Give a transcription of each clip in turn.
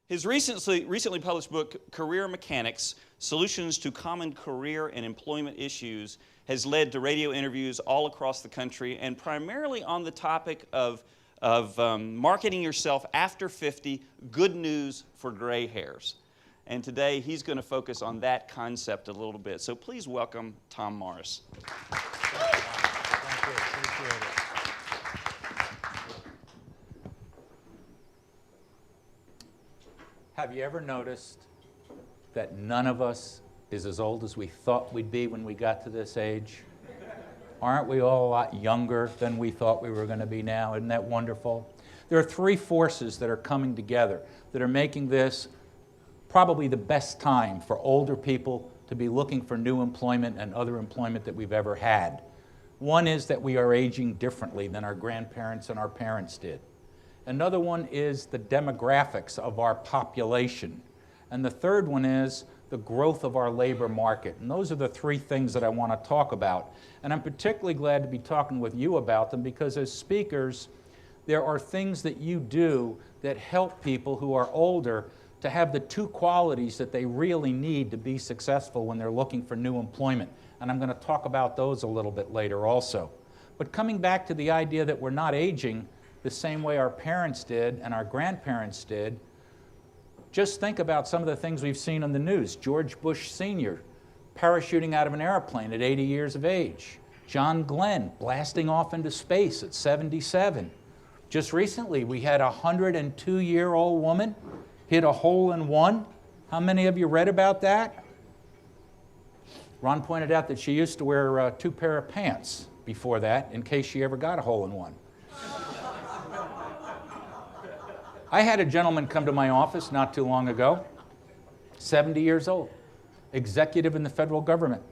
His recently published book, Career Mechanics, Solutions to Common Career and Employment Issues, has led to radio interviews all across the country, and primarily on the topic of marketing yourself after 50, good news for gray hairs. And today he's going to focus on that concept a little bit. So please welcome Tom Morris. Thank you. Appreciate it. Have you ever noticed that none of us is as old as we thought we'd be when we got to this age? Aren't we all a lot younger than we thought we were going to be now? Isn't that wonderful? There are three forces that are coming together that are making this probably the best time for older people to be looking for new employment and other employment that we've ever had. One is that we are aging differently than our grandparents and our parents did. Another one is the demographics of our population. And the third one is the growth of our labor market. And those are the three things that I want to talk about. And I'm particularly glad to be talking with you about them because as speakers, there are things that you do that help people who are older to have the two qualities that they really need to be successful when they're looking for new employment. And I'm going to talk about those a little bit later also. But coming back to the idea that we're not aging the same way our parents did and our grandparents did, just think about some of the things we've seen on the news. George Bush Sr. parachuting out of an airplane at 80 years of age. John Glenn blasting off into space at 77. Just recently, we had a 102-year-old woman hit a hole-in-one. How many of you read about that? Ron pointed out that she used to wear two pair of pants before that in case she ever got a hole-in-one. I had a gentleman come to my office not too long ago, 70 years old, executive in the federal government.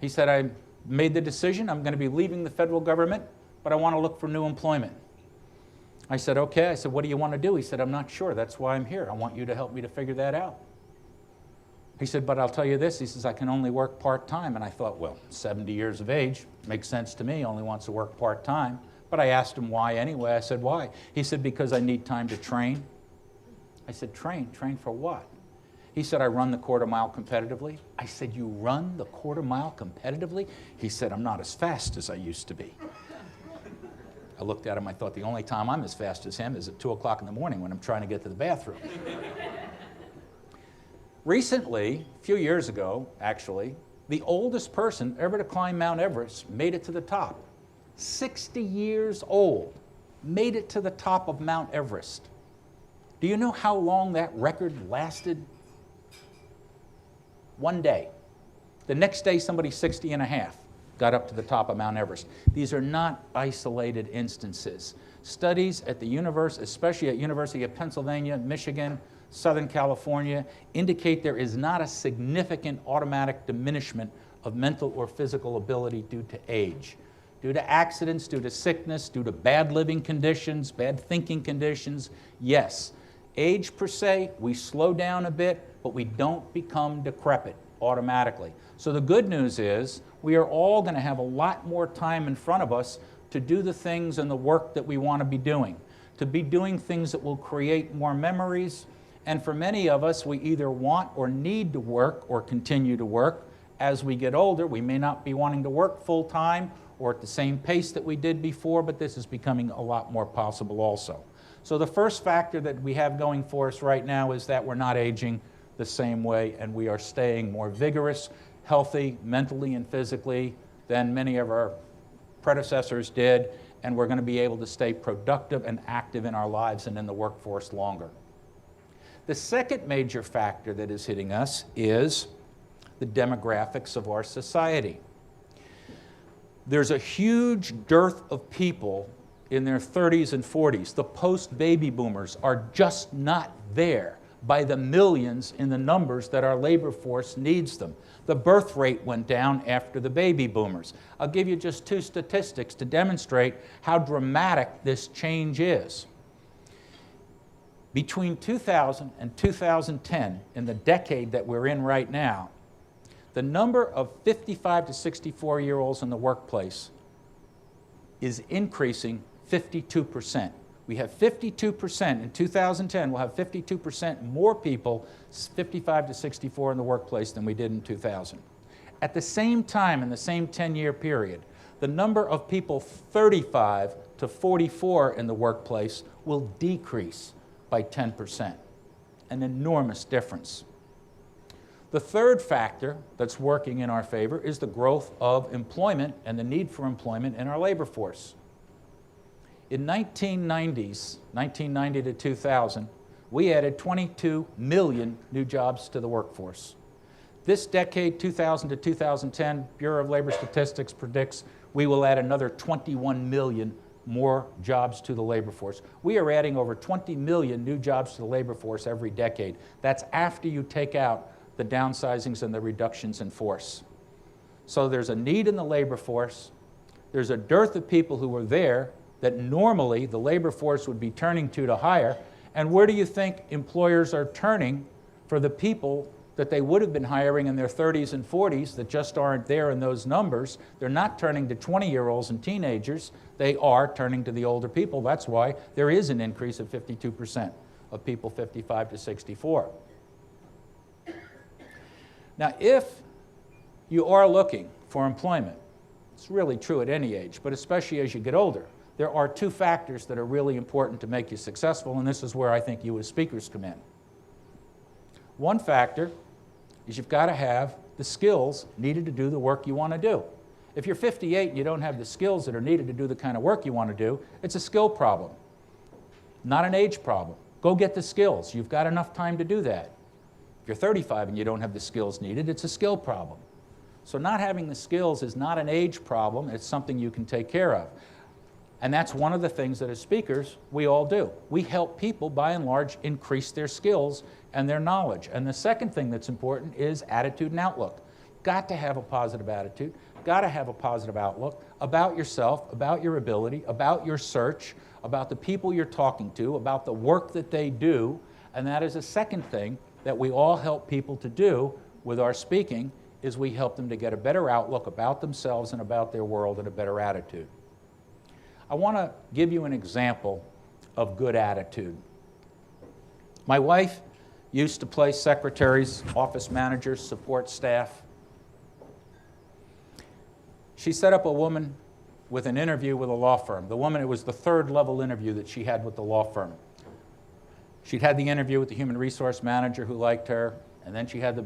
He said, I made the decision, I'm going to be leaving the federal government, but I want to look for new employment. I said, okay. I said, what do you want to do? He said, I'm not sure. That's why I'm here. I want you to help me to figure that out. He said, but I'll tell you this. He says, I can only work part-time. And I thought, well, 70 years of age, makes sense to me, only wants to work part-time. But I asked him why anyway. I said, why? He said, because I need time to train. I said, train? Train for what? He said, I run the quarter mile competitively. I said, you run the quarter mile competitively? He said, I'm not as fast as I used to be. I looked at him, I thought the only time I'm as fast as him is at 2 o'clock in the morning when I'm trying to get to the bathroom. Recently, a few years ago, actually, the oldest person ever to climb Mount Everest made it to the top. 60 years old, made it to the top of Mount Everest. Do you know how long that record lasted? One day. The next day, somebody 60 and a half got up to the top of Mount Everest. These are not isolated instances. Studies at the university, especially at University of Pennsylvania, Michigan, Southern California, indicate there is not a significant automatic diminishment of mental or physical ability due to age. Due to accidents, due to sickness, due to bad living conditions, bad thinking conditions, yes. Age per se, we slow down a bit, but we don't become decrepit automatically. So the good news is we are all going to have a lot more time in front of us to do the things and the work that we want to be doing, to be doing things that will create more memories. And for many of us, we either want or need to work or continue to work. As we get older, we may not be wanting to work full time or at the same pace that we did before, but this is becoming a lot more possible also. So the first factor that we have going for us right now is that we're not aging the same way and we are staying more vigorous, healthy, mentally and physically than many of our predecessors did, and we're going to be able to stay productive and active in our lives and in the workforce longer. The second major factor that is hitting us is the demographics of our society. There's a huge dearth of people in their 30s and 40s. The post-baby boomers are just not there by the millions in the numbers that our labor force needs them. The birth rate went down after the baby boomers. I'll give you just two statistics to demonstrate how dramatic this change is. Between 2000 and 2010, in the decade that we're in right now, the number of 55 to 64-year-olds in the workplace is increasing 52%. We have 52%, in 2010, we'll have 52% more people 55 to 64 in the workplace than we did in 2000. At the same time, in the same 10-year period, the number of people 35 to 44 in the workplace will decrease by 10%, an enormous difference. The third factor that's working in our favor is the growth of employment and the need for employment in our labor force. In 1990 to 2000, we added 22 million new jobs to the workforce. This decade, 2000 to 2010, Bureau of Labor Statistics predicts we will add another 21 million more jobs to the labor force. We are adding over 20 million new jobs to the labor force every decade. That's after you take out the downsizings and the reductions in force. So there's a need in the labor force. There's a dearth of people who are there that normally the labor force would be turning to hire. And where do you think employers are turning for the people that they would have been hiring in their 30s and 40s that just aren't there in those numbers? They're not turning to 20-year-olds and teenagers. They are turning to the older people. That's why there is an increase of 52% of people 55 to 64. Now, if you are looking for employment, it's really true at any age, but especially as you get older, there are two factors that are really important to make you successful, and this is where I think you as speakers come in. One factor is you've got to have the skills needed to do the work you want to do. If you're 58 and you don't have the skills that are needed to do the kind of work you want to do, it's a skill problem, not an age problem. Go get the skills. You've got enough time to do that. If you're 35 and you don't have the skills needed, it's a skill problem. So not having the skills is not an age problem. It's something you can take care of. And that's one of the things that as speakers we all do. We help people, by and large, increase their skills and their knowledge. And the second thing that's important is attitude and outlook. Got to have a positive attitude, got to have a positive outlook about yourself, about your ability, about your search, about the people you're talking to, about the work that they do. And that is a second thing that we all help people to do with our speaking, is we help them to get a better outlook about themselves and about their world and a better attitude. I want to give you an example of good attitude. My wife used to place secretaries, office managers, support staff. She set up a woman with an interview with a law firm. The woman, it was the third level interview that she had with the law firm. She'd had the interview with the human resource manager who liked her, and then she had the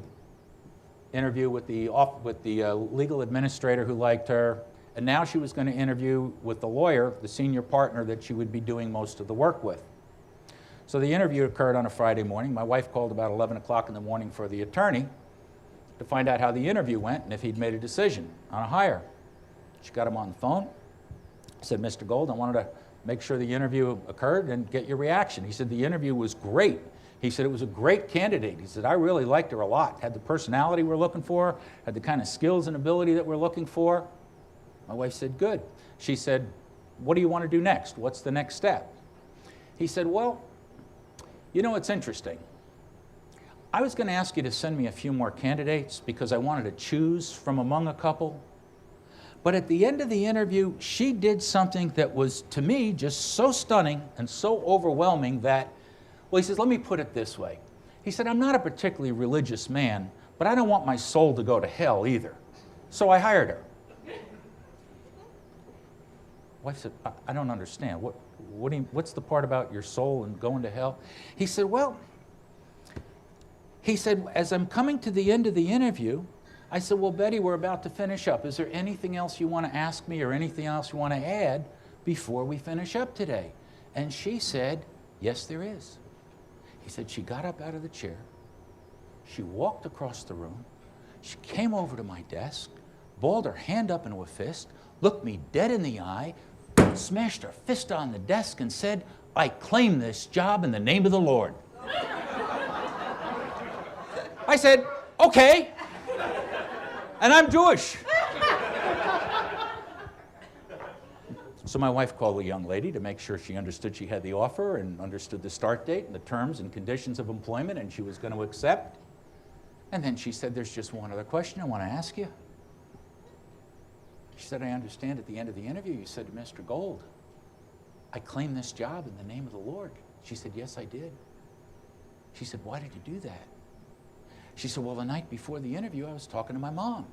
interview with the legal administrator who liked her, and now she was going to interview with the lawyer, the senior partner that she would be doing most of the work with. So the interview occurred on a Friday morning. My wife called about 11 o'clock in the morning for the attorney to find out how the interview went and if he'd made a decision on a hire. She got him on the phone. I said, Mr. Gold, I wanted to make sure the interview occurred and get your reaction. He said, the interview was great. He said, it was a great candidate. He said, I really liked her a lot. Had the personality we're looking for, had the kind of skills and ability that we're looking for. My wife said, good. She said, what do you want to do next? What's the next step? He said, well, you know, it's interesting. I was going to ask you to send me a few more candidates because I wanted to choose from among a couple. But at the end of the interview, she did something that was, to me, just so stunning and so overwhelming that, well, he says, let me put it this way. He said, I'm not a particularly religious man, but I don't want my soul to go to hell either. So I hired her. Wife said, I don't understand. What's the part about your soul and going to hell? He said, well, as I'm coming to the end of the interview, I said, well, Betty, we're about to finish up. Is there anything else you want to ask me or anything else you want to add before we finish up today? And she said, yes, there is. He said, she got up out of the chair. She walked across the room. She came over to my desk, balled her hand up into a fist, looked me dead in the eye, smashed her fist on the desk and said, I claim this job in the name of the Lord. I said, okay. And I'm Jewish. So my wife called the young lady to make sure she understood she had the offer and understood the start date and the terms and conditions of employment and she was going to accept. And then she said, there's just one other question I want to ask you. She said, I understand at the end of the interview you said to Mr. Gold, I claimed this job in the name of the Lord. She said, yes, I did. She said, why did you do that? She said, well, the night before the interview, I was talking to my mom.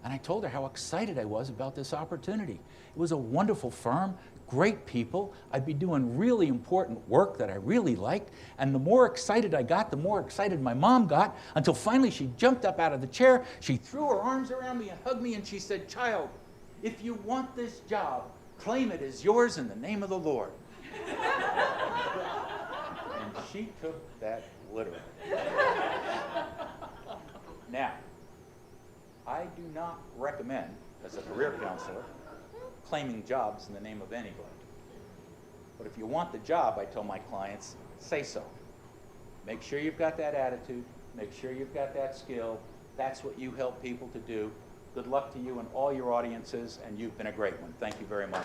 And I told her how excited I was about this opportunity. It was a wonderful firm, great people. I'd be doing really important work that I really liked. And the more excited I got, the more excited my mom got, until finally she jumped up out of the chair. She threw her arms around me and hugged me, and she said, child, if you want this job, claim it as yours in the name of the Lord. And she took that literally. Now, I do not recommend, as a career counselor, claiming jobs in the name of anybody. But if you want the job, I tell my clients, say so. Make sure you've got that attitude. Make sure you've got that skill. That's what you help people to do. Good luck to you and all your audiences, and you've been a great one. Thank you very much.